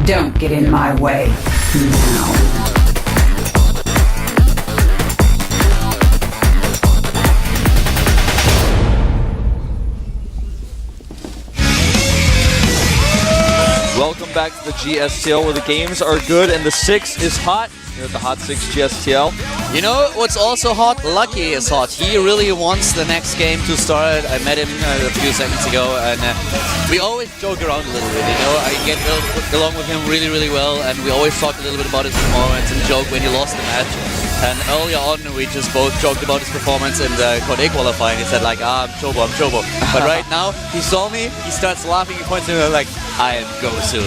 Don't get in my way now. Welcome back to the GSTL where the games are good and the 6 is hot. Here at the Hot 6 GSTL. You know what's also hot? Lucky is hot. He really wants the next game to start. I met him a few seconds ago and we always joke around a little bit, you know. I get along with him really, really well and we always talk a little bit about his performance and joke when he lost the match. And earlier on, we just both joked about his performance in the Code A qualifying. He said like, I'm Chobo. But right now, he saw me, he starts laughing, he points to me like, I am Gosu.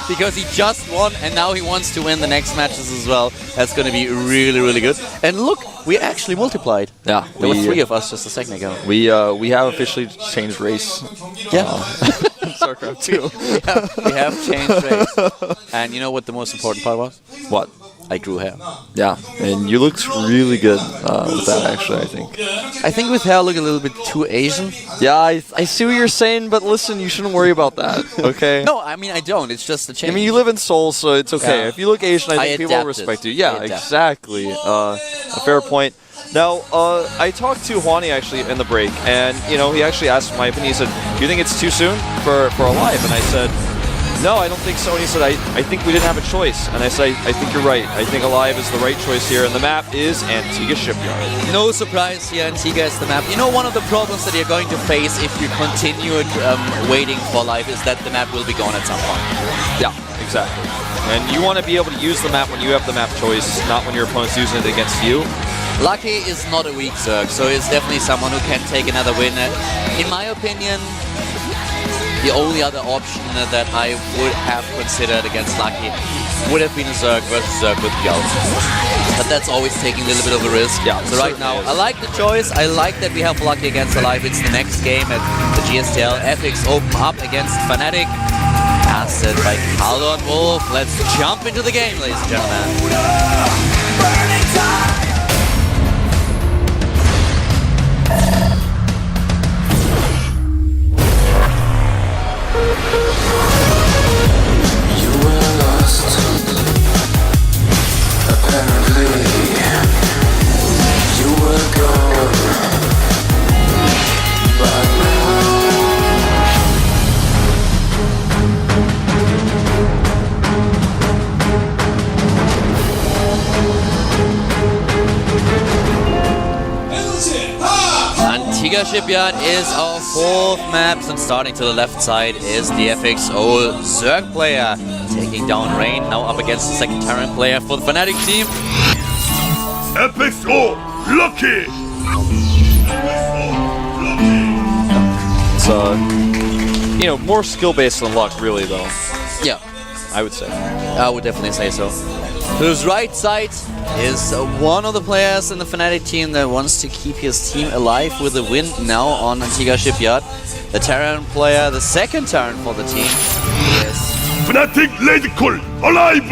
Because he just won and now he wants to win the next matches as well. That's going to be really, really good. And look, we actually multiplied. Yeah. There were 3 of us just a second ago. We have officially changed race. Yeah. StarCraft 2. we have changed race. And you know what the most important part was? What? I grew hair. Yeah, and you looked really good with that, actually, I think. I think with hair I look a little bit too Asian. Yeah, I see what you're saying, but listen, you shouldn't worry about that, okay? No, I mean, I don't. It's just a change. I mean, you live in Seoul, so it's okay. Yeah. If you look Asian, I think people will respect you. Yeah, exactly. A fair point. Now, I talked to Hwani, actually, in the break, and, you know, he actually asked my opinion. He said, do you think it's too soon for a live? And I said, no, I don't think so. And he said, I think we didn't have a choice. And I said, I think you're right. I think Alive is the right choice here. And the map is Antigua Shipyard. No surprise here, Antigua is the map. You know, one of the problems that you're going to face if you continue waiting for Alive is that the map will be gone at some point. Yeah, exactly. And you want to be able to use the map when you have the map choice, not when your opponent's using it against you. Lucky is not a weak Zerg, so he's definitely someone who can take another win. In my opinion, the only other option that I would have considered against Lucky would have been a Zerg versus Zerg with Gelt. But that's always taking a little bit of a risk. Yeah, so right now, I like the choice. I like that we have Lucky against Alive. It's the next game at the GSTL. FXOpen up against Fnatic. Casted by Caldo and Wolf. Let's jump into the game, ladies and gentlemen. Antigua Shipyard is our 4th map, and starting to the left side is the FXO Zerg player taking down Rain, now up against the second Terran player for the Fnatic team. FXO Lucky! It's you know, more skill-based than luck, really, though. Yeah. I would say. I would definitely say so. To his right side is one of the players in the Fnatic team that wants to keep his team alive with a win now on Antigua Shipyard. The Terran player, the second Terran for the team, is Fnatic Radical Alive!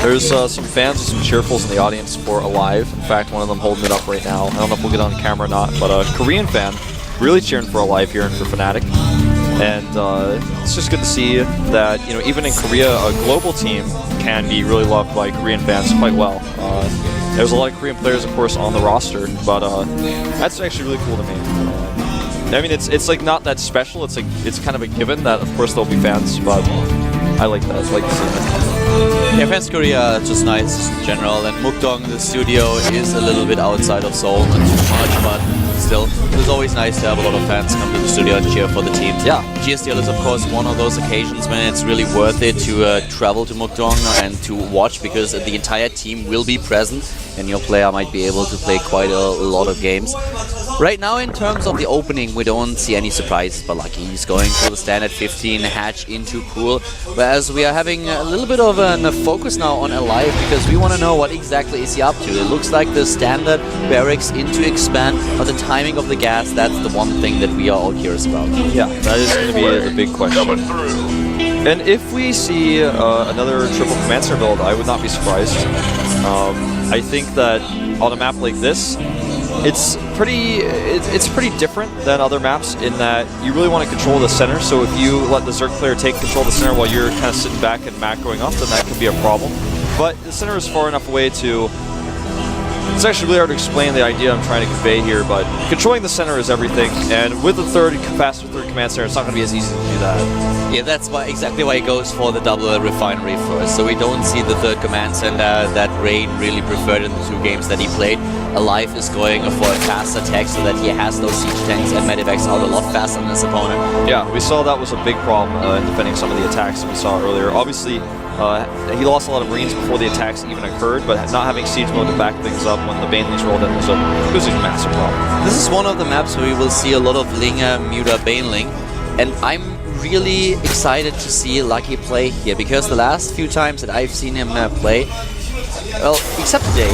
There's some fans and some cheerfuls in the audience for Alive. In fact, one of them holding it up right now. I don't know if we'll get on camera or not, but a Korean fan really cheering for Alive here and for Fnatic. And it's just good to see that, you know, even in Korea, a global team can be really loved by Korean fans quite well. There's a lot of Korean players, of course, on the roster, but that's actually really cool to me. I mean, it's like not that special. It's like it's kind of a given that, of course, there'll be fans, but I like that. I like to see that. Yeah, fans Korea are just nice in general, and Mukdong, the studio, is a little bit outside of Seoul, not too much, but still, it's always nice to have a lot of fans come to the studio and cheer for the teams. Yeah. GSTL is, of course, one of those occasions when it's really worth it to travel to Mukdong and to watch, because the entire team will be present, and your player might be able to play quite a lot of games. Right now, in terms of the opening, we don't see any surprises, but Lucky he's going for the standard 15 hatch into pool, whereas we are having a little bit of a focus now on Alive, because we want to know what exactly is he up to. It looks like the standard barracks into expand, but the timing of the gas, that's the one thing that we are all curious about. Yeah, that is going to be the big question. And if we see another triple command center build, I would not be surprised. I think that on a map like this, it's pretty different than other maps in that you really want to control the center. So if you let the Zerg player take control of the center while you're kind of sitting back and macroing up, then that could be a problem. But the center is far enough away to... It's actually really hard to explain the idea I'm trying to convey here, but controlling the center is everything, and with the faster third command center, it's not going to be as easy to do that. Yeah, that's exactly why he goes for the double refinery first. So we don't see the third command center that Rain really preferred in the 2 games that he played. Alive is going for a fast attack so that he has those siege tanks and medivacs out a lot faster than his opponent. Yeah, we saw that was a big problem in defending some of the attacks that we saw earlier. Obviously, he lost a lot of Marines before the attacks even occurred, but not having siege mode to back things up when the Banelings rolled in was a massive problem. This is one of the maps where we will see a lot of Linger, Muta, Baneling, and I'm really excited to see Lucky play here, because the last few times that I've seen him play, well, except today,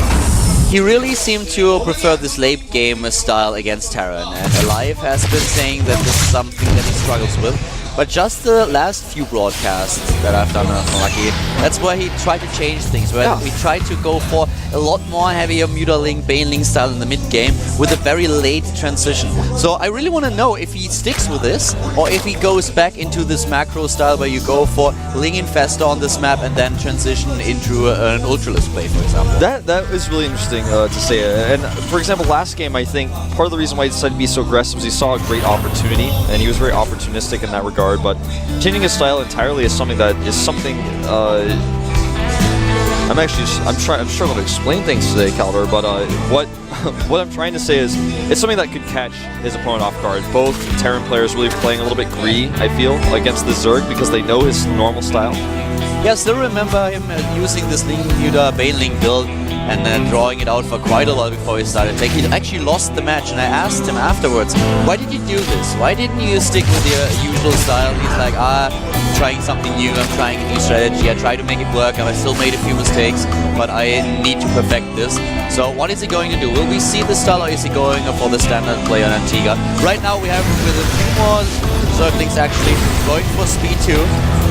he really seemed to prefer this late game style against Terran, and Alive has been saying that this is something that he struggles with. But just the last few broadcasts that I've done on Lucky, that's where he tried to change things, where we tried to go for a lot more heavier Mutaling, Baneling style in the mid-game with a very late transition. So I really want to know if he sticks with this, or if he goes back into this macro style where you go for Ling Infestor on this map and then transition into an Ultralist play, for example. That is really interesting to say. And for example, last game, I think part of the reason why he decided to be so aggressive was he saw a great opportunity, and he was very opportunistic in that regard. But changing his style entirely is something that is something I'm struggling to explain things today, Caldor, but what I'm trying to say is it's something that could catch his opponent off guard. Both Terran players really playing a little bit greedy, I feel, against the Zerg because they know his normal style. Yeah, I still remember him using this Ling Muta Baneling build and then drawing it out for quite a while before he started taking. He actually lost the match, and I asked him afterwards, why did you do this? Why didn't you stick with your usual style? He's like, I'm trying something new, I'm trying a new strategy, I try to make it work, and I still made a few mistakes, but I need to perfect this. So what is he going to do? Will we see this style, or is he going for the standard play on Antigua? Right now we have with a few more Zerglings actually going for speed 2.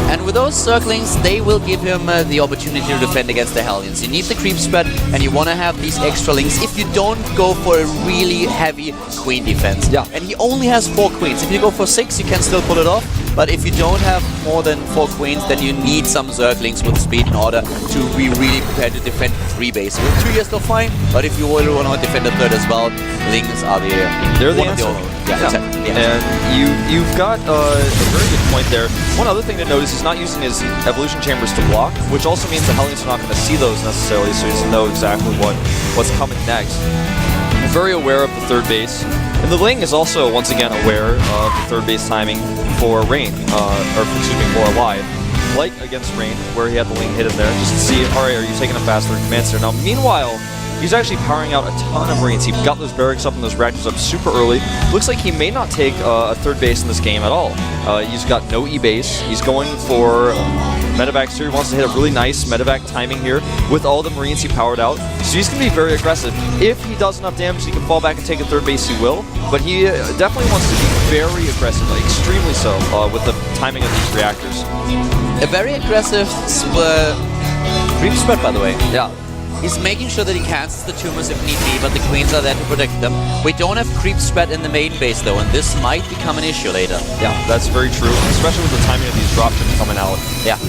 And with those Zerglings, they will give him the opportunity to defend against the Hellions. You need the creep spread, and you want to have these extra links if you don't go for a really heavy queen defense. Yeah. And he only has 4 queens. If you go for 6, you can still pull it off. But if you don't have more than 4 queens, then you need some Zerglings with speed in order to be really prepared to defend 3 bases. With 2 you're still fine, but if you really want to defend a 3rd as well, Lings are they're the answer. And you've got a very good point there. One other thing to notice, he's not using his evolution chambers to block, which also means the Hellions are not going to see those necessarily, so he doesn't know exactly what's coming next. He's very aware of the 3rd base. And the Ling is also, once again, aware of the 3rd base timing for Rain, for Alive. Like against Rain, where he had the Ling hit him there, just to see, alright, are you taking a faster command center? Now, meanwhile, he's actually powering out a ton of Marines. He got those barracks up and those reactors up super early. Looks like he may not take a 3rd base in this game at all. He's got no E-base. He's going for medevacs here. He wants to hit a really nice medevac timing here with all the Marines he powered out. So he's going to be very aggressive. If he does enough damage, he can fall back and take a 3rd base, he will. But he definitely wants to be very aggressive, like extremely so, with the timing of these reactors. A very aggressive creep spread, by the way. Yeah. He's making sure that he cancels the tumors if need be, but the queens are there to protect them. We don't have creep spread in the main base though, and this might become an issue later. Yeah, that's very true, especially with the timing of these dropships coming out. Yeah.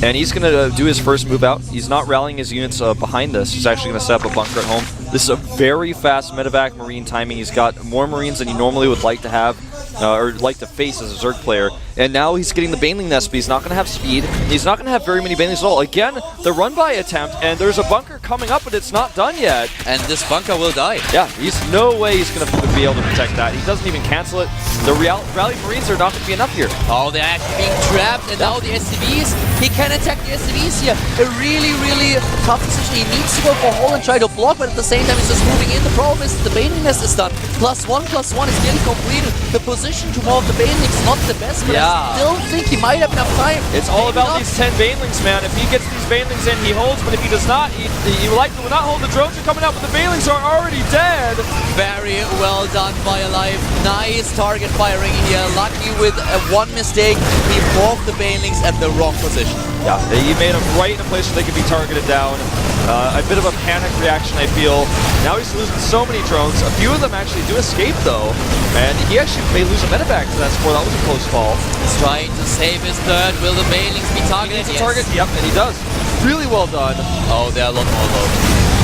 And he's going to do his first move out. He's not rallying his units behind this. He's actually going to set up a bunker at home. This is a very fast medevac Marine timing. He's got more Marines than he normally would like to have, or like to face as a Zerg player. And now he's getting the Baneling nest, but he's not going to have speed. He's not going to have very many Banelings at all. Again, the run-by attempt, and there's a bunker coming up, but it's not done yet. And this bunker will die. Yeah, he's no way he's going to be able to protect that. He doesn't even cancel it. The rally Marines are not going to be enough here. Oh, they're actually being trapped, and now the SCVs, he can attack the SCVs here. A really, really tough decision. He needs to go for a hole and try to block, but at the same time he's just moving in. The problem is the Baneling nest is done. +1/+1 is nearly completed. The position to more of the Banelings is not the best, but I still think he might have enough time. It's all about these 10 Banelings, man. If he gets these Banelings in, he holds, but if he does not, he He likely will not hold. The drones are coming out, but the Banelings are already dead. Very well done by Alive. Nice target firing here. Lucky with one mistake, he morphed the Banelings at the wrong position. Yeah, he made them right in a place where they could be targeted down. A bit of a panic reaction, I feel. Now he's losing so many drones. A few of them actually do escape, though. And he actually may lose a medevac to that score. That was a close call. He's trying to save his third. Will the Banelings be targeted? He needs a target. Yep, and he does. Really well done. Oh, there are a lot more, though.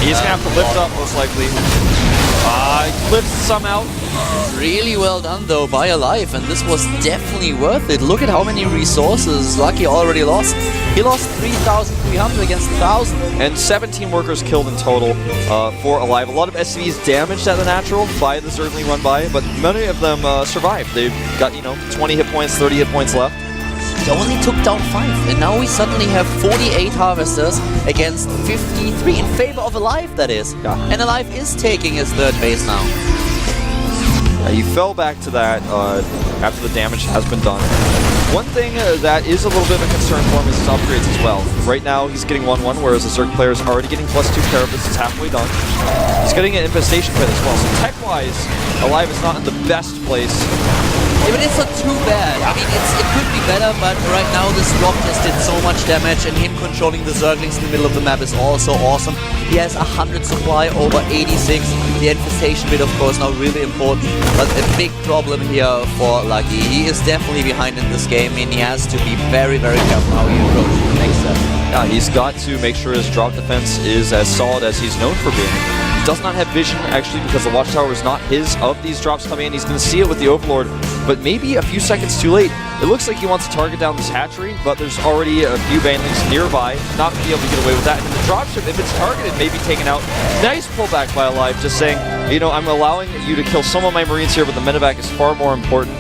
He's going to have to lift up, most likely. He lifts some out. Really well done, though, by Alive, and this was definitely worth it. Look at how many resources Lucky already lost. He lost 3,300 against 1,000. And 17 workers killed in total for Alive. A lot of SCVs damaged at the natural by the Zergling run by, but many of them survived. They've got, 20 hit points, 30 hit points left. He only took down 5, and now we suddenly have 48 harvesters against 53 in favor of Alive, that is. Yeah. And Alive is taking his third base now. He fell back to that after the damage has been done. One thing that is a little bit of a concern for him is his upgrades as well. Right now he's getting 1-1, whereas the Zerg player is already getting +2 Carapace. It's halfway done. He's getting an Infestation Pit as well, so tech-wise, Alive is not in the best place. Yeah, but it's not too bad. I mean, it could be better, but right now this drop just did so much damage, and him controlling the Zerglings in the middle of the map is also awesome. He has 100 supply over 86. The infestation bit, of course, now really important, but a big problem here for Lucky. He is definitely behind in this game, and he has to be very, very careful how he approaches the next step. Yeah, he's got to make sure his drop defense is as solid as he's known for being. He does not have vision, actually, because the watchtower is not his of these drops coming in. He's going to see it with the Overlord, but maybe a few seconds too late. It looks like he wants to target down this hatchery, but there's already a few Banelings nearby. Not going to be able to get away with that. And the dropship, if it's targeted, may be taken out. Nice pullback by Alive, just saying, I'm allowing you to kill some of my Marines here, but the medevac is far more important.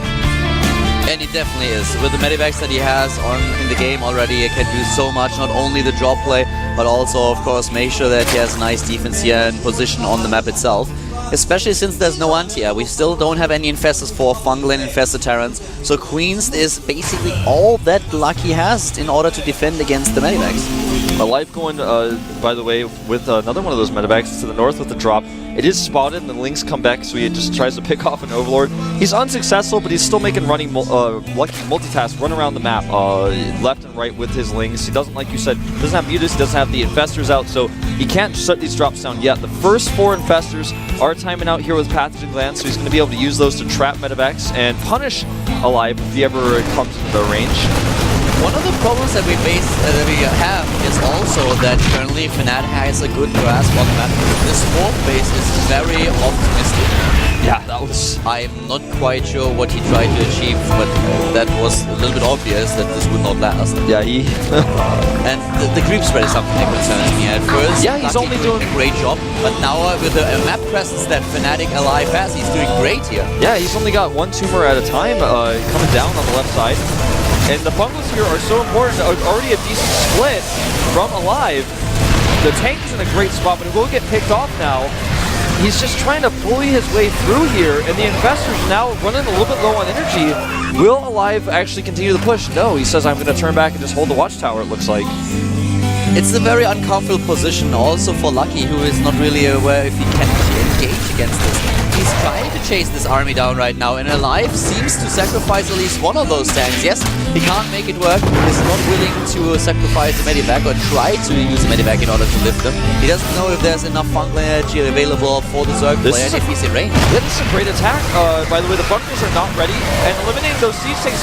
And he definitely is. With the medivacs that he has in the game already, he can do so much, not only the drop play, but also, of course, make sure that he has a nice defense here and position on the map itself. Especially since there's no anti-air. We still don't have any infestors for fungal and infested Terrans, so Queens is basically all that Lucky has in order to defend against the medivacs. Alive going, by the way, with another one of those medevacs to the north with the drop. It is spotted, and the Lynx come back, so he just tries to pick off an Overlord. He's unsuccessful, but he's still making Lucky multitask, run around the map, left and right with his Lynx. He doesn't, like you said, doesn't have Mutus, he doesn't have the Infestors out, so he can't shut these drops down yet. The first 4 Infestors are timing out here with Pathogen Glands, so he's going to be able to use those to trap medevacs and punish Alive if he ever comes into the range. One of the problems that we have is also that currently Fnatic has a good grasp on the map. This fourth base is very optimistic. Yeah, that was... I'm not quite sure what he tried to achieve, but that was a little bit obvious that this would not last. Yeah, he... And the creep spread is something that concerns me at first. Yeah, he's only doing a great job, but now with the map presence that Fnatic Alive has, he's doing great here. Yeah, he's only got 1 tumor at a time coming down on the left side. And the bungles here are so important. Already a decent split from Alive. The tank is in a great spot, but it will get picked off now. He's just trying to bully his way through here, and the Infestors now running a little bit low on energy. Will Alive actually continue the push? No, he says, I'm going to turn back and just hold the watchtower, it looks like. It's a very uncomfortable position also for Lucky, who is not really aware if he can actually engage against this. He's trying to chase this army down right now, and Alive seems to sacrifice at least one of those tanks. Yes, he can't make it work. He's not willing to sacrifice the medivac or try to use the medivac in order to lift them. He doesn't know if there's enough fungal energy available for the Zerg player and if he's in range. Yeah, this is a great attack. By the way, the bunkers are not ready, and eliminating those siege tanks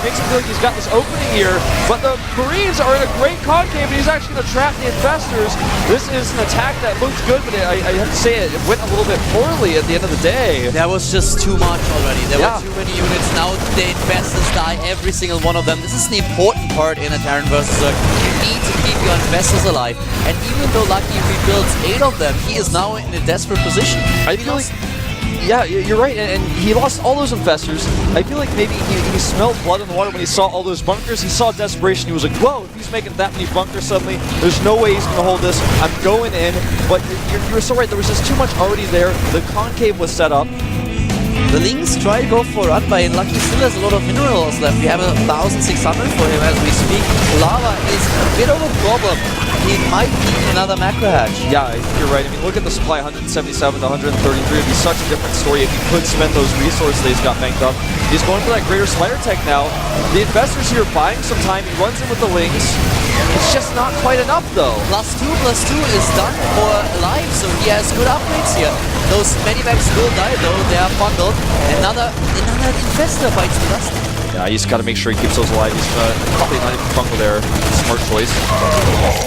makes him feel like he's got this opening here, but the Marines are in a great concave, and he's actually going to trap the Infestors. This is an attack that looked good, but I have to say it went a little bit poorly at the end of the day. There was just too much already. There were too many units. Now the Infestors die, every single one of them. This is the important part in a Terran versus Zerg. You need to keep your Infestors alive. And even though Lucky rebuilds 8 of them, he is now in a desperate position. I feel like... Yeah, you're right, and he lost all those Infestors. I feel like maybe he smelled blood in the water when he saw all those bunkers. He saw desperation. He was like, whoa, if he's making that many bunkers suddenly, there's no way he's going to hold this. I'm going in. But you were so right. There was just too much already there. The concave was set up. The Lynx try to go for a run by Lucky still has a lot of minerals left. We have 1,600 for him as we speak. Lava is a bit of a problem. He might need another macro hatch. Yeah, I think you're right. I mean, look at the supply, 177 to 133. It'd be such a different story if he could spend those resources that he's got banked up. He's going for that greater spider tech now. The investors here buying some time. He runs in with the Lynx. It's just not quite enough, though. +2 is done for life, so he has good upgrades here. Those medivacs will die, though. They are bundled. Another infestor bites the dust. Yeah, he's got to make sure he keeps those alive. He's probably not even bungle there. Smart choice.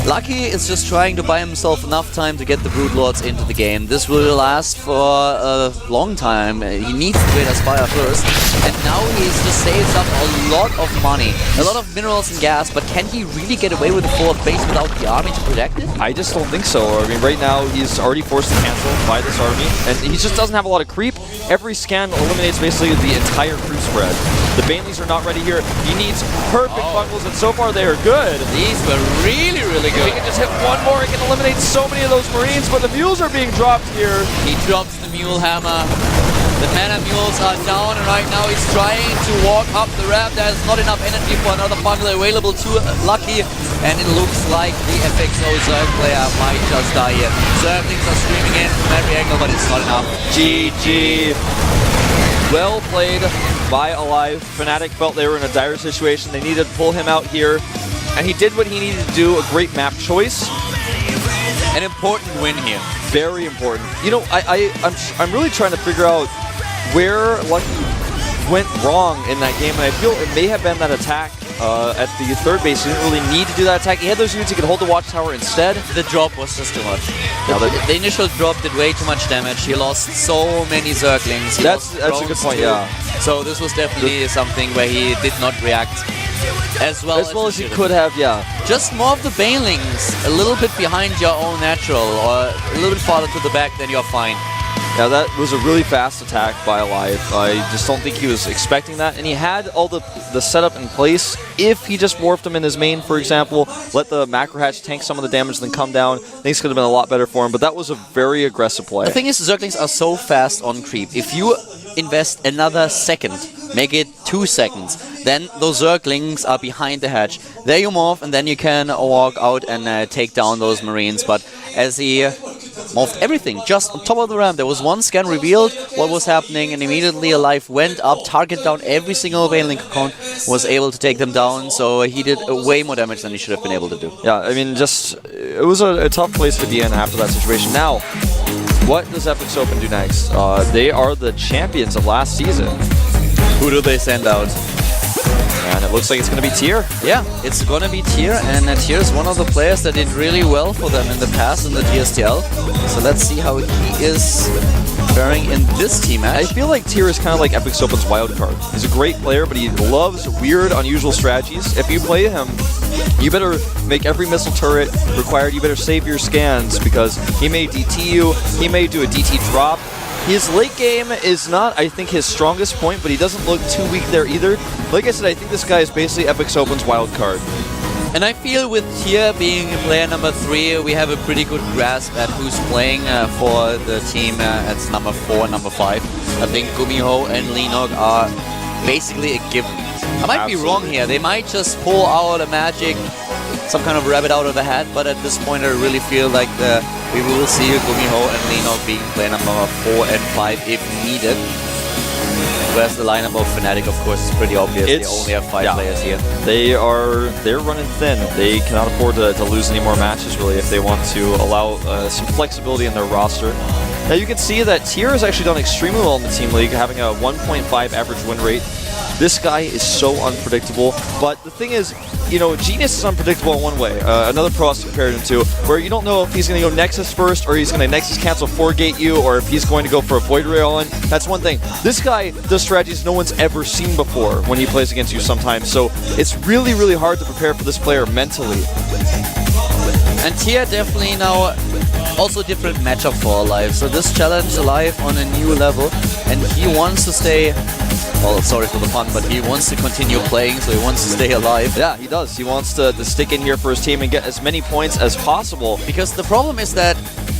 Lucky is just trying to buy himself enough time to get the Brood Lords into the game. This will last for a long time. He needs to Great Aspire first. And now he's just saves up a lot of money. A lot of minerals and gas, but can he really get away with the 4th base without the army to protect it? I just don't think so. I mean, right now, he's already forced to cancel by this army. And he just doesn't have a lot of creep. Every scan eliminates basically the entire crew spread. The Baneleys are not ready here. He needs perfect bungles, and so far they are good. These were really, really If good. he can just hit one more, he can eliminate so many of those Marines, but the mules are being dropped here. He drops the mule hammer. The mana mules are down, and right now he's trying to walk up the ramp. There's not enough energy for another bundle available to Lucky, and it looks like the FXO Zerg player might just die here. Zerglings are streaming in from every angle, but it's not enough. GG. Well played by Alive. Fnatic felt they were in a dire situation. They needed to pull him out here, and he did what he needed to do. A great map choice. An important win here. Very important. You know, I'm really trying to figure out where Lucky went wrong in that game, and I feel it may have been that attack at the 3rd base. He didn't really need to do that attack. He had those units he could hold the watchtower instead. The drop was just too much. The initial drop did way too much damage. He lost so many Zerglings. That's a good point, yeah. So this was definitely something where he did not react as well as he could have, yeah. Just more of the Banelings, a little bit behind your own natural, or a little bit farther to the back, then you're fine. Yeah, that was a really fast attack by Alive. I just don't think he was expecting that, and he had all the setup in place. If he just morphed him in his main, for example, let the macro hatch tank some of the damage, then come down, things could have been a lot better for him, but that was a very aggressive play. The thing is, Zerglings are so fast on creep. If you invest another second, make it 2 seconds, then those Zerglings are behind the hatch. There you morph, and then you can walk out and take down those Marines, but as he morphed everything just on top of the ramp. There was one scan revealed what was happening, and immediately Alive went up, target down every single Banelink account, was able to take them down, so he did way more damage than he should have been able to do. Yeah, I mean, just, it was a tough place to be in after that situation. Now, what does FXOpen do next? They are the champions of last season. Who do they send out? And it looks like it's going to be Tier. Yeah, it's going to be Tier, and Tier is one of the players that did really well for them in the past in the GSTL. So let's see how he is faring in this team match. I feel like Tier is kind of like FXOpen's wild card. He's a great player, but he loves weird, unusual strategies. If you play him, you better make every missile turret required. You better save your scans, because he may DT you, he may do a DT drop. His late game is not, I think, his strongest point, but he doesn't look too weak there either. Like I said, I think this guy is basically FXOpen's wild card. And I feel with Tier being player number 3, we have a pretty good grasp at who's playing for the team at number 4 and number 5. I think Gumiho and Linog are basically a given. I might be wrong here. They might just pull out a magic, some kind of rabbit out of the hat, but at this point I really feel like we will see Gumiho and Linog being player number 4 and 5 if needed. Whereas the lineup of Fnatic, of course, is pretty obvious. They only have 5 players here. They're running thin. They cannot afford to lose any more matches, really, if they want to allow some flexibility in their roster. Now you can see that Tier has actually done extremely well in the Team League, having a 1.5 average win rate. This guy is so unpredictable, but the thing is, you know, Genius is unpredictable in one way. Another pro has compared him to, where you don't know if he's going to go Nexus first, or he's going to Nexus cancel 4-gate you, or if he's going to go for a Void Ray all-in. That's one thing. This guy does strategies no one's ever seen before when he plays against you sometimes, so it's really, really hard to prepare for this player mentally. And Tier definitely now also a different matchup for Alive. So this challenge Alive on a new level, and he wants to stay, well, sorry for the pun, but he wants to continue playing, so he wants to stay alive. Yeah, he does. He wants to stick in here for his team and get as many points as possible. Because the problem is that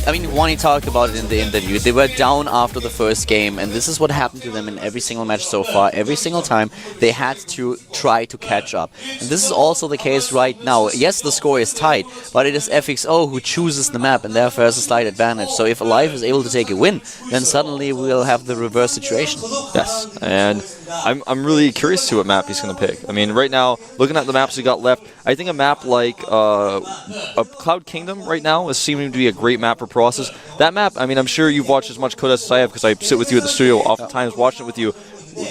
I mean, Wani talked about it in the interview. They were down after the first game, and this is what happened to them in every single match so far. Every single time, they had to try to catch up. And this is also the case right now. Yes, the score is tight, but it is FXO who chooses the map, and therefore has a slight advantage. So if Alive is able to take a win, then suddenly we'll have the reverse situation. Yes, and I'm really curious to what map he's going to pick. I mean, right now, looking at the maps we got left, I think a map like Cloud Kingdom right now is seeming to be a great map for Process. That map, I mean, I'm sure you've watched as much Codes as I have because I sit with you at the studio oftentimes watching it with you.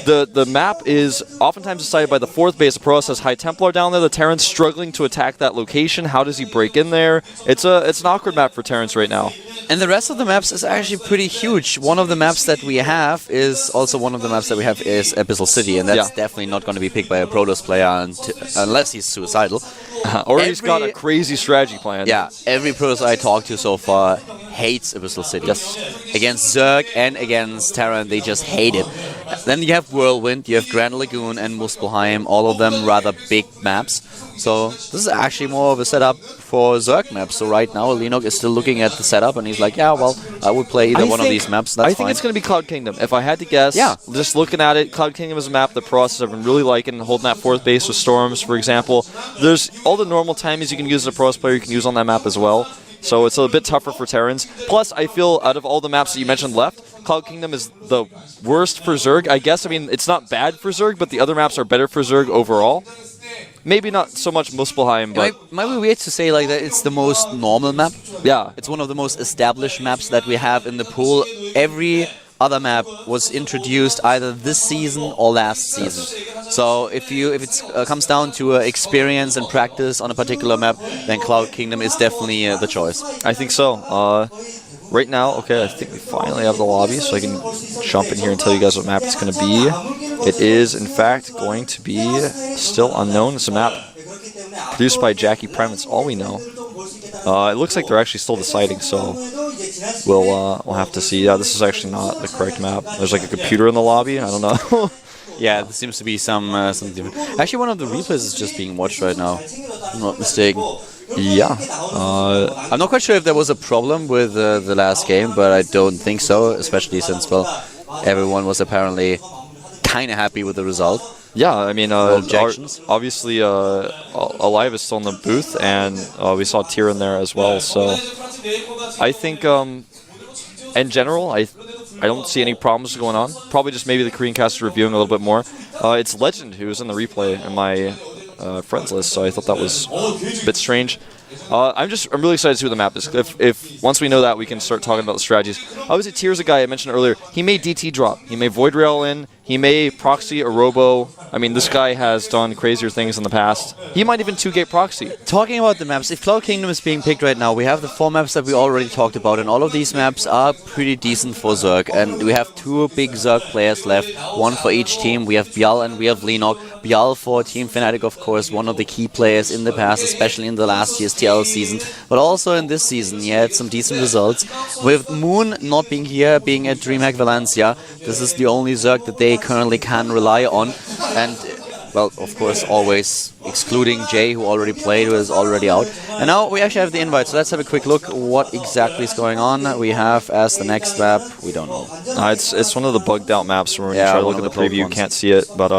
The map is oftentimes decided by the 4th base. The Process High Templar down there. The Terrans struggling to attack that location. How does he break in there? It's an awkward map for Terrans right now. And the rest of the maps is actually pretty huge. One of the maps that we have is also one of the maps that we have is Abyssal City, and that's definitely not going to be picked by a Protoss player unless he's suicidal. Or he's got a crazy strategy plan. Yeah, every Protoss I talked to so far hates Abyssal City. Yes. Against Zerg and against Terran, they just hate it. Then you have Whirlwind, you have Grand Lagoon and Muspelheim, all of them rather big maps. So this is actually more of a setup for Zerg maps. So right now, Lenok is still looking at the setup and he's like, yeah, well, I would play either one of these maps. That's I think it's going to be Cloud Kingdom. If I had to guess, just looking at it, Cloud Kingdom is a map that Process have been really liking, holding that 4th base with Storms, for example. There's all the normal timings you can use as a Process player you can use on that map as well. So it's a bit tougher for Terrans. Plus, I feel out of all the maps that you mentioned left, Cloud Kingdom is the worst for Zerg. I guess, I mean, it's not bad for Zerg, but the other maps are better for Zerg overall. Maybe not so much Muspelheim, but... It might be weird to say like that it's the most normal map. Yeah. It's one of the most established maps that we have in the pool. Every other map was introduced either this season or last season. So if it comes down to experience and practice on a particular map, then Cloud Kingdom is definitely the choice. I think so. Right now, okay, I think we finally have the lobby, so I can jump in here and tell you guys what map it's going to be. It is, in fact, going to be still unknown. It's a map produced by Jackie Prime. It's all we know. It looks like they're actually still deciding, so we'll have to see. Yeah, this is actually not the correct map. There's like a computer in the lobby. I don't know. Yeah, there seems to be some different. Actually, one of the replays is just being watched right now. If I'm not mistaken. Yeah. I'm not quite sure if there was a problem with the last game, but I don't think so, especially since, well, everyone was apparently kind of happy with the result. Yeah, I mean, objections. Obviously, Alive is still in the booth, and we saw Tyr in there as well, so I think, in general, I don't see any problems going on. Probably just maybe the Korean cast is reviewing a little bit more. It's Legend who's in the replay in my friends list, so I thought that was a bit strange. I'm really excited to see what the map is. If once we know that, we can start talking about the strategies. Obviously, Tyr's a guy I mentioned earlier. He made DT drop. He made Void Rail in. He may proxy a Robo. I mean, this guy has done crazier things in the past. He might even 2-gate proxy. Talking about the maps, if Cloud Kingdom is being picked right now, we have the 4 maps that we already talked about, and all of these maps are pretty decent for Zerg. And we have 2 big Zerg players left, one for each team. We have Bial and we have Lenok. Bial for Team Fnatic, of course, one of the key players in the past, especially in the last GSTL season, but also in this season. He had some decent results. With Moon not being here, being at DreamHack Valencia, this is the only Zerg that they currently can rely on. And, well, of course, always excluding Jay, who already played, who is already out. And now we actually have the invite, so let's have a quick look what exactly is going on. We have as the next map, we don't know. It's one of the bugged out maps where when you try to look at the preview, you can't see it, but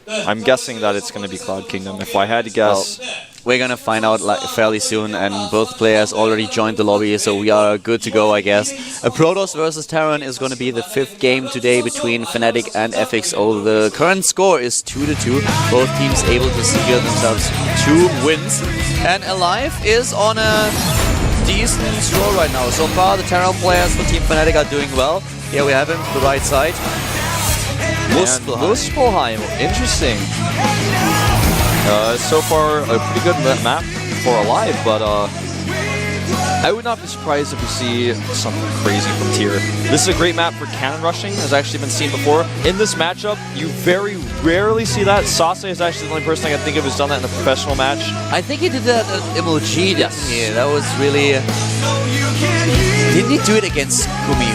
I'm guessing that it's going to be Cloud Kingdom. If I had to guess... Well, we're going to find out fairly soon, and both players already joined the lobby, so we are good to go, I guess. A Protoss versus Terran is going to be the 5th game today between Fnatic and FXO. The current score is 2-2. Both teams able to secure themselves 2 wins. And Alive is on a decent stroll right now. So far, the Terran players for Team Fnatic are doing well. Here we have him to the right side. Muspelheim, interesting. So far, a pretty good map for Alive, but I would not be surprised if we see something crazy from Tyr. This is a great map for cannon rushing, has actually been seen before. In this matchup, you very rarely see that. Sase is actually the only person I can think of who's done that in a professional match. I think he did that at MLG, didn't he? That was really... Didn't he do it against Kumi?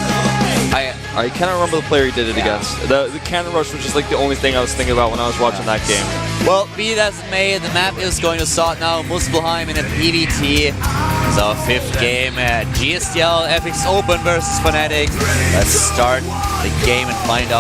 I cannot remember the player he did it against. The cannon rush was just like the only thing I was thinking about when I was watching that game. Well, be it as it may, the map is going to start now. Muspelheim in a PvT. It's our 5th game. GSTL FXOpen versus Fnatic. Let's start the game and find out.